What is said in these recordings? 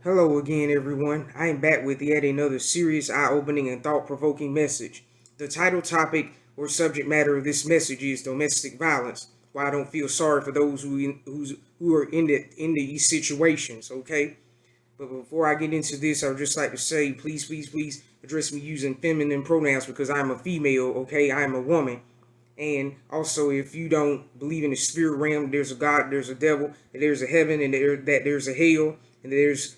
Hello again, everyone. I am back with yet another serious, eye-opening, and thought-provoking message. The title topic or subject matter of this message is domestic violence. Why I don't feel sorry for those who are in these situations. Okay, but before I get into this, I would just like to say, please address me using feminine pronouns because I am a female. Okay, I am a woman. And also, if you don't believe in the spirit realm, there's a God, there's a devil, and there's a heaven, and that there's a hell, and there's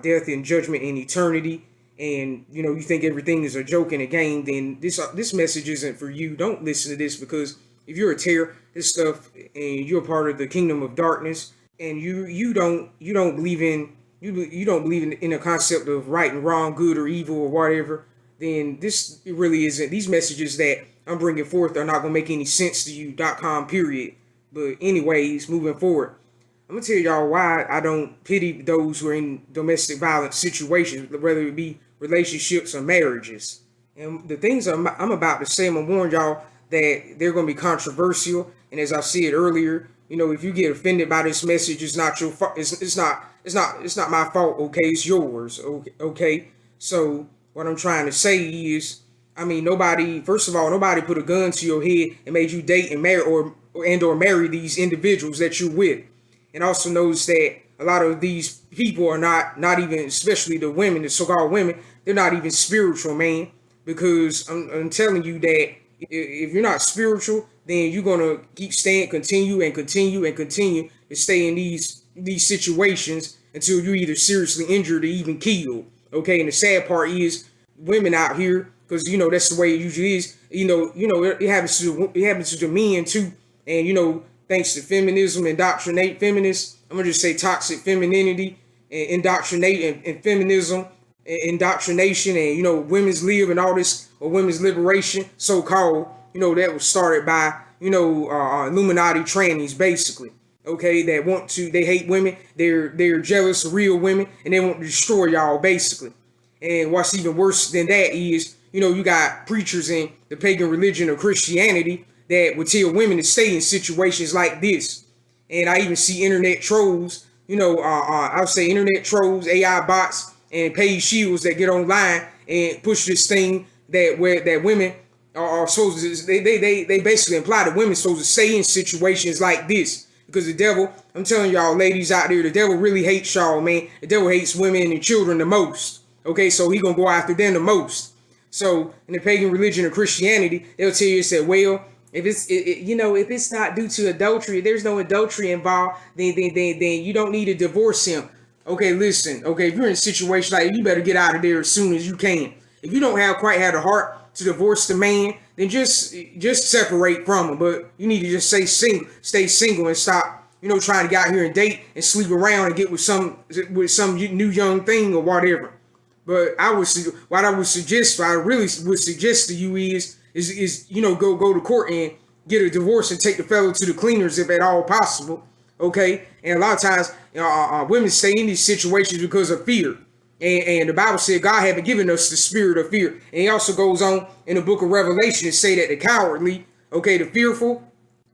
death and judgment in eternity, and you think everything is a joke and a game, then this message isn't for you. Don't listen to this because if you're a terror, this stuff, and you're part of the kingdom of darkness, and you don't believe you don't believe in a concept of right and wrong, good or evil or whatever, then this really isn't. These messages that I'm bringing forth are not going to make any sense to you.com period. But anyways, moving forward, I'm gonna tell y'all why I don't pity those who are in domestic violence situations, whether it be relationships or marriages. And the things I'm about to say, I'm gonna warn y'all that they're gonna be controversial. And as I said earlier, if you get offended by this message, it's not your fault. It's not my fault. Okay, it's yours. Okay, okay. So what I'm trying to say is, I mean, nobody. First of all, nobody put a gun to your head and made you date and marry or marry these individuals that you're with. And also notice that a lot of these people are not even, especially the women, the so-called women, they're not even spiritual, man. Because I'm telling you that if you're not spiritual, then you're gonna keep staying, continue to stay in these situations until you're either seriously injured or even killed. Okay, and the sad part is women out here, because that's the way it usually is. It happens to the men too, and thanks to feminism, indoctrinate feminists. I'm gonna just say toxic femininity, and indoctrinate and feminism, and indoctrination, and women's live and all this, or women's liberation, so called. That was started by Illuminati trannies, basically. Okay, they hate women. They're jealous of real women, and they want to destroy y'all, basically. And what's even worse than that is, you got preachers in the pagan religion of Christianity that would tell women to stay in situations like this. And I even see internet trolls, I would say internet trolls, AI bots, and paid shields that get online and push this thing that women are supposed to. They basically imply that women are supposed to stay in situations like this because the devil. I'm telling y'all, ladies out there, the devil really hates y'all, man. The devil hates women and children the most. Okay, so he gonna go after them the most. So in the pagan religion of Christianity, they'll tell you, say, well, if it's not due to adultery, there's no adultery involved, then you don't need to divorce him. Okay, listen. Okay, if you're in a situation like that, you better get out of there as soon as you can. If you don't quite have the heart to divorce the man, then just separate from him. But you need to just stay single, and stop trying to get out here and date and sleep around and get with some new young thing or whatever. But what I really would suggest to you is go to court and get a divorce and take the fellow to the cleaners if at all possible. Okay, and a lot of times women stay in these situations because of fear. And the Bible said God haven't given us the spirit of fear. And he also goes on in the book of Revelation to say that the cowardly, okay, the fearful,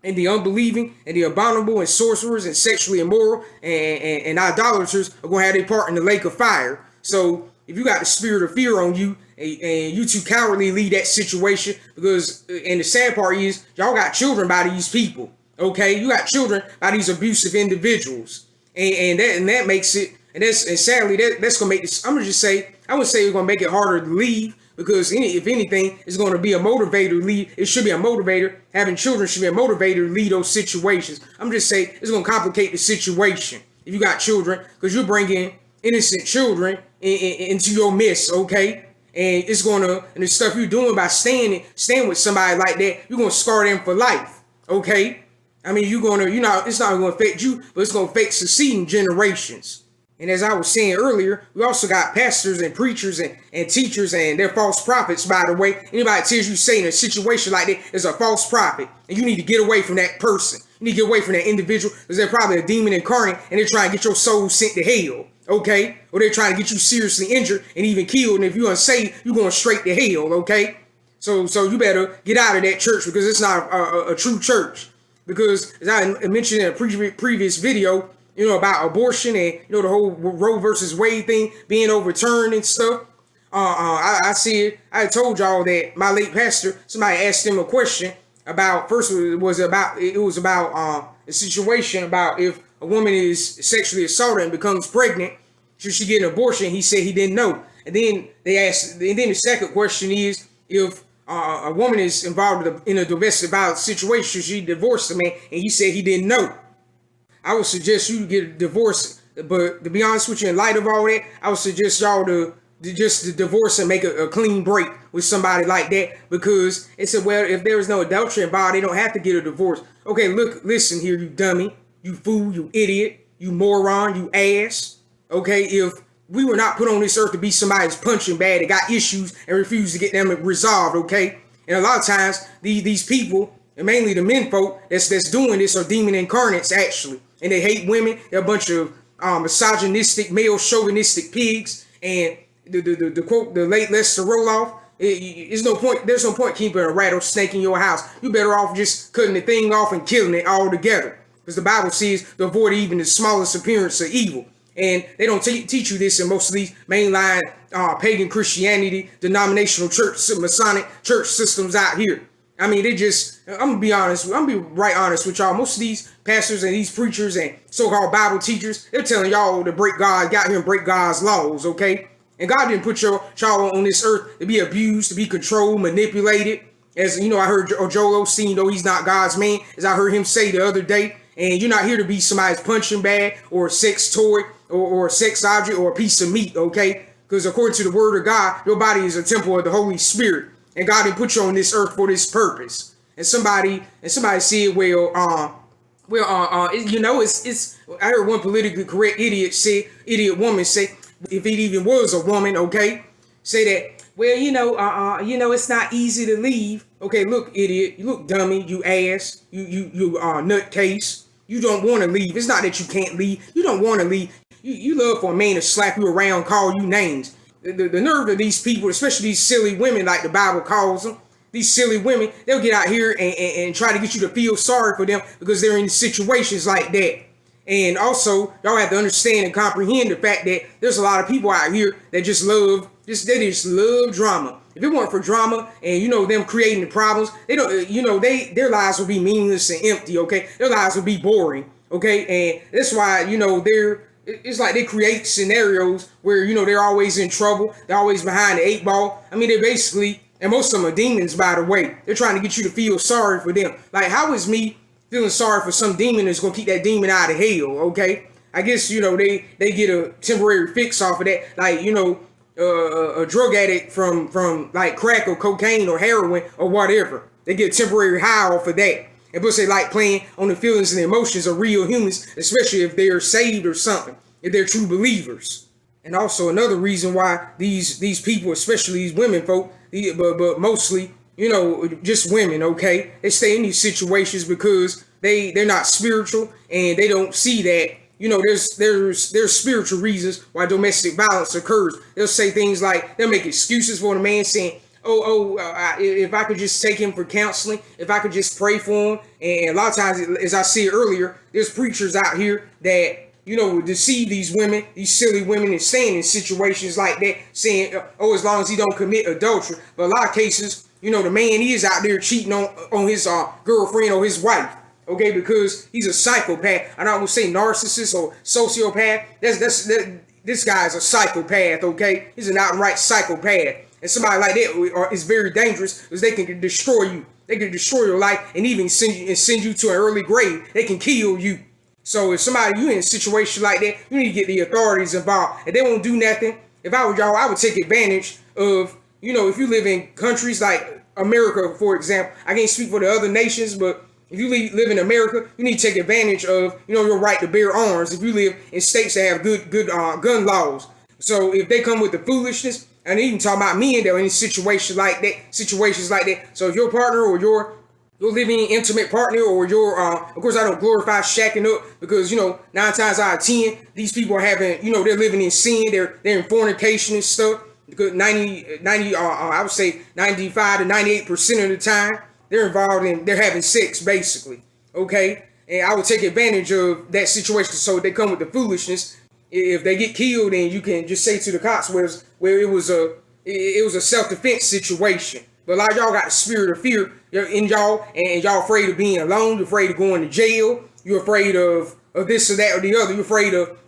and the unbelieving, and the abominable, and sorcerers, and sexually immoral, and idolaters are going to have their part in the lake of fire. So if you got the spirit of fear on you, and you too cowardly leave that situation, and the sad part is y'all got children by these people. Okay, you got children by these abusive individuals, and that makes it, and sadly that's gonna make this. I'm gonna just say, I would say it's gonna make it harder to leave, because if anything, it's going to be a motivator to lead. It should be a motivator. Having children should be a motivator to lead those situations. I'm just saying it's going to complicate the situation if you got children, because you're bringing innocent children into your midst, okay? And it's going to, and the stuff you're doing by staying with somebody like that, you're going to scar them for life, okay? I mean, it's not going to affect you, but it's going to affect succeeding generations. And as I was saying earlier, we also got pastors and preachers and teachers, and they're false prophets, by the way. Anybody tells you say in a situation like that is a false prophet, and you need to get away from that person. You need to get away from that individual, because they're probably a demon incarnate, and they're trying to get your soul sent to hell, okay? Or they're trying to get you seriously injured and even killed, and if you're unsaved, you're going straight to hell, okay? So you better get out of that church, because it's not a true church. Because as I mentioned in a previous video, about abortion and, the whole Roe versus Wade thing being overturned and stuff. I said, I told y'all that my late pastor, somebody asked him a question about, first it was about a situation about if a woman is sexually assaulted and becomes pregnant, should she get an abortion? He said he didn't know. And then the second question is, if a woman is involved in a domestic violence situation, should she divorce the man? And he said he didn't know. I would suggest you get a divorce, but to be honest with you, in light of all that, I would suggest y'all to divorce and make a clean break with somebody like that, because it said, well, if there is no adultery involved, they don't have to get a divorce. Okay, listen here, you dummy, you fool, you idiot, you moron, you ass. Okay, if we were not put on this earth to be somebody's punching bag that got issues and refused to get them resolved, okay? And a lot of times, these people, and mainly the men folk that's doing this, are demon incarnates, actually. And they hate women. They're a bunch of misogynistic, male chauvinistic pigs. And the quote, the late Lester Roloff, there's no point keeping a rattlesnake in your house. You better off just cutting the thing off and killing it altogether. Because the Bible says to avoid even the smallest appearance of evil. And they don't teach you this in most of these mainline pagan Christianity, denominational church, Masonic church systems out here. I mean, I'm gonna be honest, I'm gonna be right honest with y'all. Most of these pastors and these preachers and so-called Bible teachers, they're telling y'all to get out here and break God's laws, okay? And God didn't put y'all on this earth to be abused, to be controlled, manipulated. As I heard Joel Osteen, though he's not God's man, as I heard him say the other day. And you're not here to be somebody's punching bag or a sex toy or a sex object or a piece of meat, okay? Because according to the word of God, your body is a temple of the Holy Spirit. And God didn't put you on this earth for this purpose. And somebody said, it's I heard one politically correct idiot woman say, if it even was a woman, okay, say that, well, it's not easy to leave. Okay, look, idiot, you look dummy, you ass, you nutcase. You don't want to leave. It's not that you can't leave. You don't want to leave. You love for a man to slap you around, call you names. The nerve of these people, especially these silly women, like the Bible calls them, these silly women, they'll get out here and try to get you to feel sorry for them because they're in situations like that. And also, y'all have to understand and comprehend the fact that there's a lot of people out here that just love drama. If it weren't for drama and them creating the problems, they don't, their lives would be meaningless and empty. Okay, their lives would be boring. Okay, and that's why it's like they create scenarios where they're always in trouble. They're always behind the 8 ball. I mean, they basically, and most of them are demons, by the way. They're trying to get you to feel sorry for them. Like, how is me feeling sorry for some demon that's gonna keep that demon out of hell? Okay, I guess they get a temporary fix off of that. Like a drug addict from like crack or cocaine or heroin or whatever. They get a temporary high off of that. And plus they like playing on the feelings and the emotions of real humans, especially if they're saved or something, if they're true believers. And also another reason why these people, especially these women folk, but mostly, just women, okay, they stay in these situations because they're not spiritual and they don't see that there's spiritual reasons why domestic violence occurs. They'll say things like, they'll make excuses for the man saying, if I could just take him for counseling, if I could just pray for him. And a lot of times, as I said earlier, there's preachers out here that, deceive these women, these silly women, and staying in situations like that, saying, as long as he don't commit adultery. But a lot of cases, the man is out there cheating on his girlfriend or his wife. Okay, because he's a psychopath. I'm not gonna say narcissist or sociopath. This guy's a psychopath. Okay, he's an outright psychopath, and somebody like that is very dangerous because they can destroy you. They can destroy your life and even send you to an early grave. They can kill you. So if you in a situation like that, you need to get the authorities involved. If they won't do nothing, if I were y'all, I would take advantage of if you live in countries like America, for example. I can't speak for the other nations, but if you live in America, you need to take advantage of, your right to bear arms. If you live in states that have good gun laws. So if they come with the foolishness, and even talking about men that are in situations like that. So if your partner or your living intimate partner or of course I don't glorify shacking up because, 9 times out of 10, these people are having, they're living in sin. They're in fornication and stuff. Because 90, I would say 95 to 98% of the time, they're having sex, basically, okay? And I would take advantage of that situation. So they come with the foolishness. If they get killed, then you can just say to the cops where it was a self-defense situation. But a lot of y'all got the spirit of fear in y'all, and y'all afraid of being alone. You're afraid of going to jail. You're afraid of this or that or the other. You're afraid of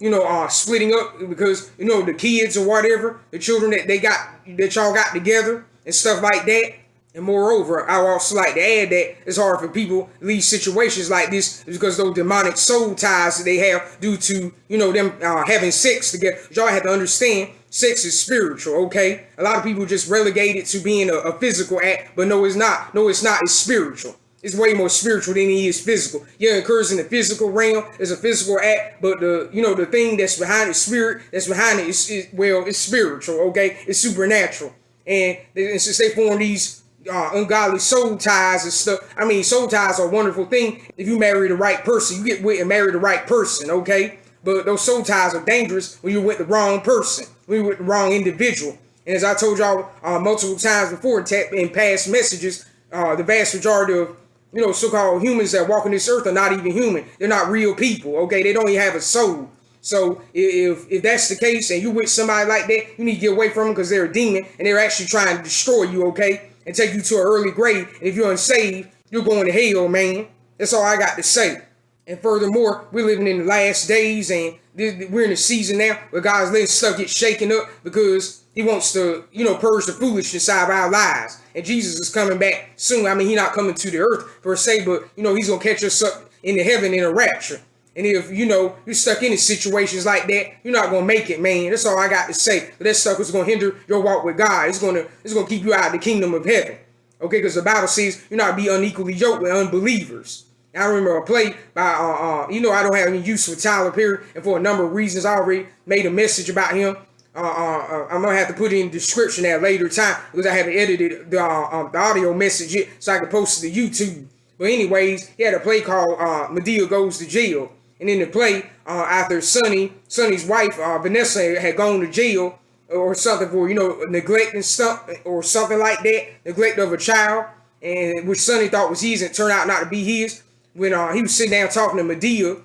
splitting up because the kids or whatever, the children that y'all got together and stuff like that. And moreover, I would also like to add that it's hard for people to leave situations like this because those demonic soul ties that they have due to, them having sex together. Y'all have to understand, sex is spiritual, okay? A lot of people just relegate it to being a physical act, but no, it's not. No, it's not. It's spiritual. It's way more spiritual than it is physical. Yeah, it occurs in the physical realm. It's a physical act, but the thing that's behind the spirit, that's behind it it's spiritual, okay? It's supernatural. And since they form these ungodly soul ties and stuff. I mean, soul ties are a wonderful thing if you marry the right person. You get with and marry the right person, okay? But those soul ties are dangerous when you're with the wrong person, when you're with the wrong individual. And as I told y'all multiple times before in past messages, the vast majority of so-called humans that walk on this earth are not even human. They're not real people, okay? They don't even have a soul. So if that's the case and you with somebody like that, you need to get away from them because they're a demon and they're actually trying to destroy you, okay? And take you to an early grave. And if you're unsaved, you're going to hell, man. That's all I got to say. And furthermore, we're living in the last days, and we're in a season now where God's letting stuff get shaken up because he wants to, purge the foolishness out of our lives. And Jesus is coming back soon. I mean, he's not coming to the earth per se, but, he's going to catch us up into heaven in a rapture. And if, you're stuck in situations like that, you're not going to make it, man. That's all I got to say. But that stuff is going to hinder your walk with God. It's going to keep you out of the kingdom of heaven. Okay, because the Bible says you're not be unequally yoked with unbelievers. I remember a play by, I don't have any use for Tyler Perry. And for a number of reasons, I already made a message about him. I'm going to have to put it in the description at a later time because I haven't edited the audio message yet so I can post it to YouTube. But anyways, he had a play called Madea Goes to Jail. And in the play, after Sonny's wife, Vanessa, had gone to jail or something for, neglect and stuff or something like that, neglect of a child, and which Sonny thought was his and turned out not to be his. When he was sitting down talking to Madea,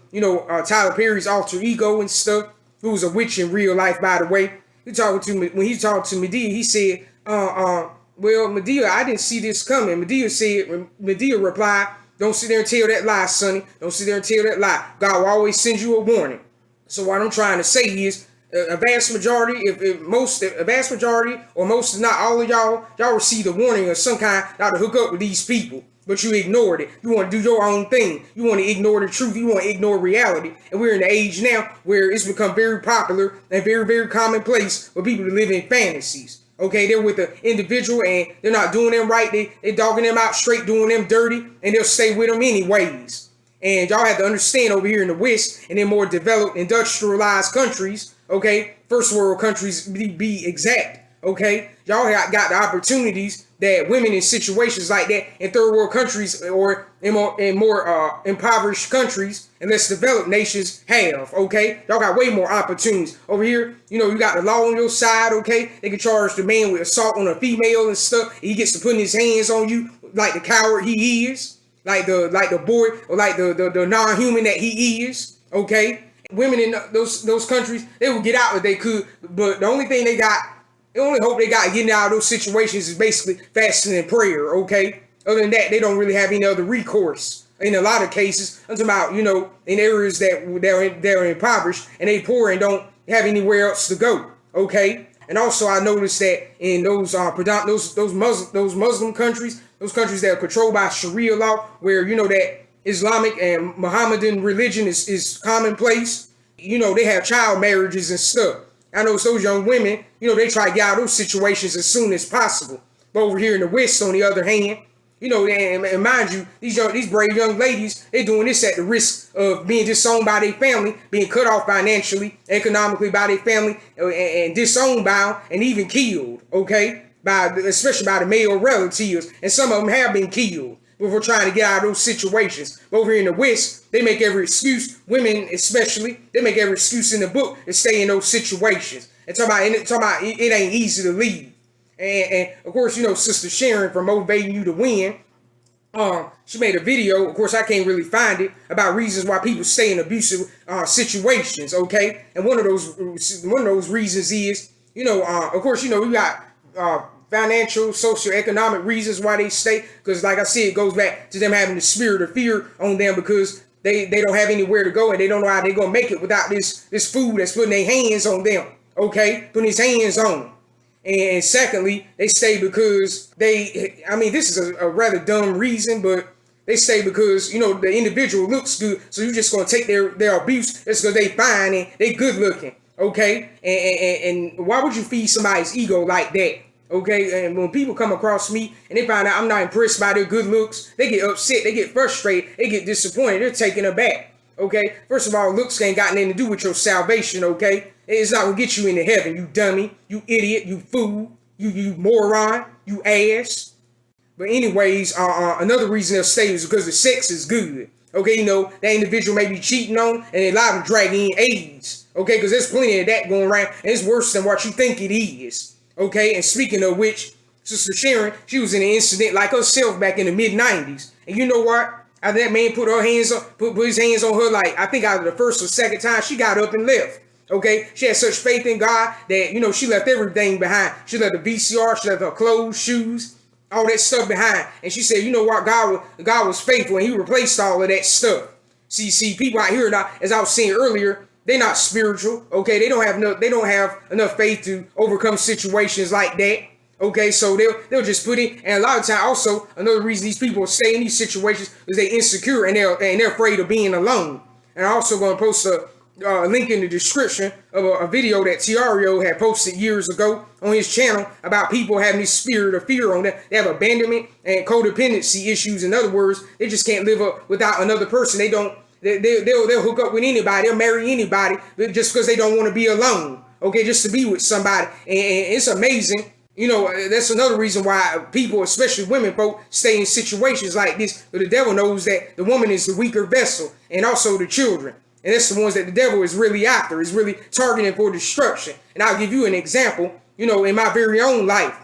Tyler Perry's alter ego and stuff, who was a witch in real life, by the way. When he talked to Madea, he said, well, Madea, I didn't see this coming. Madea replied, don't sit there and tell that lie, Sonny. Don't sit there and tell that lie. God will always send you a warning. So what I'm trying to say is, a vast majority, a vast majority, or most, if not all of y'all received a warning of some kind not to hook up with these people, but you ignored it. You want to do your own thing. You want to ignore the truth. You want to ignore reality. And we're in the age now where it's become very popular and very, very commonplace for people to live in fantasies. Okay, they're with the individual and they're not doing them right. They dogging them out straight, doing them dirty, and they'll stay with them anyways. And y'all have to understand over here in the West and in more developed, industrialized countries, okay, first world countries be exact, okay, y'all got the opportunities that women in situations like that in third world countries or in more impoverished countries and less developed nations have, okay? Y'all got way more opportunities. Over here, you got the law on your side, okay? They can charge the man with assault on a female and stuff. And he gets to putting his hands on you like the coward he is, like the boy or like the non-human that he is, okay? Women in those countries, they would get out if they could, but the only hope they got getting out of those situations is basically fasting and prayer, okay? Other than that, they don't really have any other recourse. In a lot of cases, I'm talking about, in areas that they're impoverished and they poor and don't have anywhere else to go, okay? And also, I noticed that in those Muslim countries, those countries that are controlled by Sharia law, where that Islamic and Mohammedan religion is commonplace, they have child marriages and stuff. I know those young women, they try to get out of those situations as soon as possible. But over here in the West, on the other hand, and mind you, these brave young ladies, they're doing this at the risk of being disowned by their family, being cut off financially, economically by their family, and disowned by them, and even killed, okay? Especially by the male relatives. And some of them have been killed before trying to get out of those situations. But over here in the West, they make every excuse, women especially, they make every excuse in the book to stay in those situations. And talking about it ain't easy to leave. And of course, Sister Sharon from Motivating You to Win, she made a video. Of course, I can't really find it, about reasons why people stay in abusive situations. Okay, and one of those reasons is, of course, we got financial, social, economic reasons why they stay. Because, like I said, it goes back to them having the spirit of fear on them, because they don't have anywhere to go, and they don't know how they're gonna make it without this food that's putting their hands on them. Okay, putting his hands on them. And secondly, they stay because this is a rather dumb reason, but they stay because, the individual looks good. So you're just going to take their abuse. It's because they fine and they good looking. Okay. And why would you feed somebody's ego like that? Okay. And when people come across me and they find out I'm not impressed by their good looks, they get upset. They get frustrated. They get disappointed. They're taken aback. Okay. First of all, looks ain't got nothing to do with your salvation. Okay. It's not gonna get you into heaven, you dummy, you idiot, you fool, you moron, you ass. But anyways, another reason they'll stay is because the sex is good. Okay, that individual may be cheating on, and they liable to drag in AIDS. Okay, because there's plenty of that going around, and it's worse than what you think it is. Okay, and speaking of which, Sister Sharon, she was in an incident like herself back in the mid-90s. And you know what? After that man put his hands on her, like, I think out of the first or second time, she got up and left. Okay, she had such faith in God that, she left everything behind. She left the VCR, she left her clothes, shoes, all that stuff behind. And she said, you know what, God was faithful, and he replaced all of that stuff. See, people out here, now, as I was saying earlier, they're not spiritual. Okay, they don't have enough faith to overcome situations like that. Okay, so they'll just put it. And a lot of time, also, another reason these people stay in these situations is they're insecure and they're afraid of being alone. And I'm also going to post a link in the description of a video that Tiario had posted years ago on his channel about people having this spirit of fear on them. They have abandonment and codependency issues. In other words, they just can't live up without another person. They'll hook up with anybody. They'll marry anybody just because they don't want to be alone. Okay, just to be with somebody. And it's amazing. That's another reason why people, especially women folk, stay in situations like this. But the devil knows that the woman is the weaker vessel, and also the children. And that's the ones that the devil is really after, is really targeting for destruction. And I'll give you an example, in my very own life.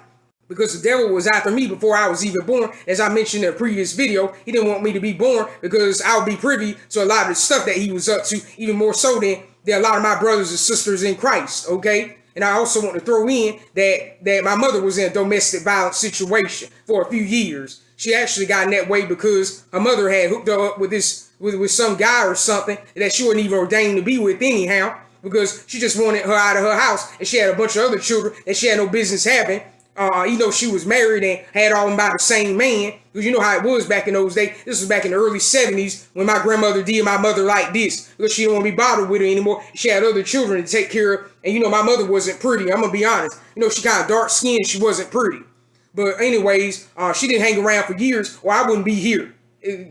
Because the devil was after me before I was even born. As I mentioned in a previous video, he didn't want me to be born because I would be privy to a lot of the stuff that he was up to, even more so than a lot of my brothers and sisters in Christ, okay? And I also want to throw in that my mother was in a domestic violence situation for a few years. She actually got in that way because her mother had hooked her up with some guy or something that she wasn't even ordained to be with anyhow, because she just wanted her out of her house, and she had a bunch of other children that she had no business having. Even though she was married and had all them by the same man, because you know how it was back in those days. This was back in the early 70s when my grandmother did my mother like this, because she didn't want to be bothered with her anymore. She had other children to take care of, and my mother wasn't pretty. I'm gonna be honest. She kind of dark skinned. She wasn't pretty. But anyways, she didn't hang around for years, or I wouldn't be here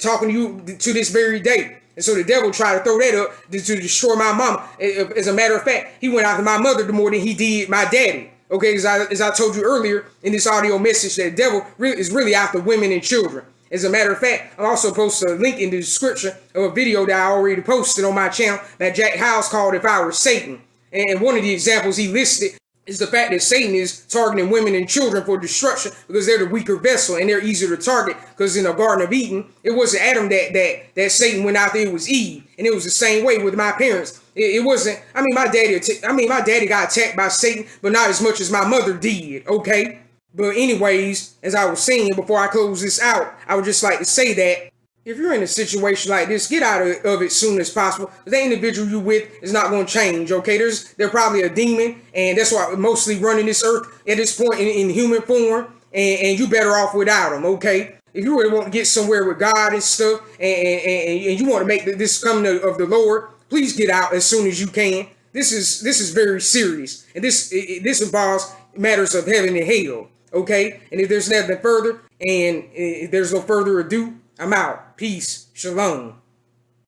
talking to you to this very day. And so the devil tried to throw that up to destroy my mama. As a matter of fact, he went after my mother more than he did my daddy. Okay, as I told you earlier in this audio message, that the devil is really after women and children. As a matter of fact, I also posted a link in the description of a video that I already posted on my channel that Jack House called "If I Were Satan." And one of the examples he listed is the fact that Satan is targeting women and children for destruction because they're the weaker vessel and they're easier to target. Because in the Garden of Eden, it wasn't Adam that Satan went after; it was Eve, and it was the same way with my parents. It wasn't. My daddy got attacked by Satan, but not as much as my mother did. Okay. But anyways, as I was saying before I close this out, I would just like to say that if you're in a situation like this, get out of it as soon as possible. The individual you with is not going to change, okay? They're probably a demon, and that's why mostly running this earth at this point in human form, and you better off without them, okay? If you really want to get somewhere with God and stuff, and you want to make this coming of the Lord, please get out as soon as you can. This is very serious, and this involves matters of heaven and hell, okay? And if there's nothing further, and if there's no further ado, I'm out. Peace. Shalom.